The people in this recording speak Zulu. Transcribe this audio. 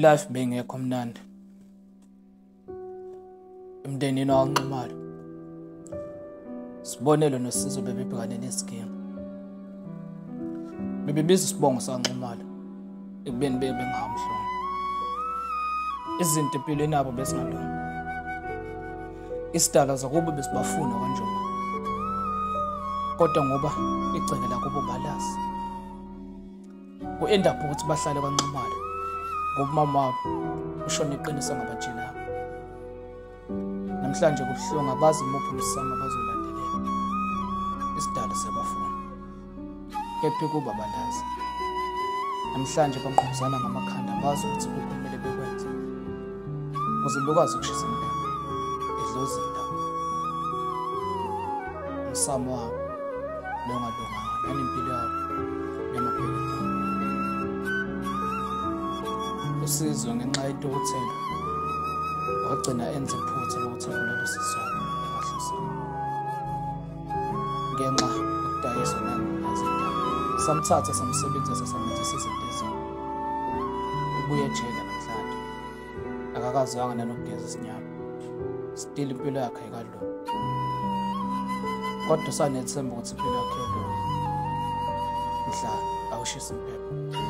life bengekho mnandi emndenini waNxumalo. Sibonelo noSizwe bebebhekane nezinkinga. Bebebiza isibongo saNxumalo ekubeni bengahamhlongo. Izinto empilweni yabo bezingalungi. Isidala zakubo besibafuna kanjoma. Kodwa ngoba igceke lakubo balazi. Ku-end up ukuthi bahlale kwaNxumalo ngoba umama wabo ushona eqinisa ngabatshela. Namhlanje kubuhlungu abazi umuphi umsamo abazolandelela. Isidala sebafuna. Kephi kuba balazi. Namhlanje bamqhubuzana ngamakhanda bazi ukuthi kumele bekwenze. Ukuze bekwazi ukushisa impilo edlozini. Umsamo wabo longalunganga nanimpilo yabo yamaphilo. uSizwe ngenxa yedokotela wagcina enze iphutha lokuthebula lesizathu engahlosile. Ngenxa yokudayiswa nezindaba samthatha samsebenzisa samenzisa izinto ezinye. Ubuye ejele namhlanje akakazwanga nanokugeza isinyama. Still impilo yakhe ayikadluli. Kodwa sanethemba ukuthi impilo yakhe iyadlula. Mhla awushisa impepho.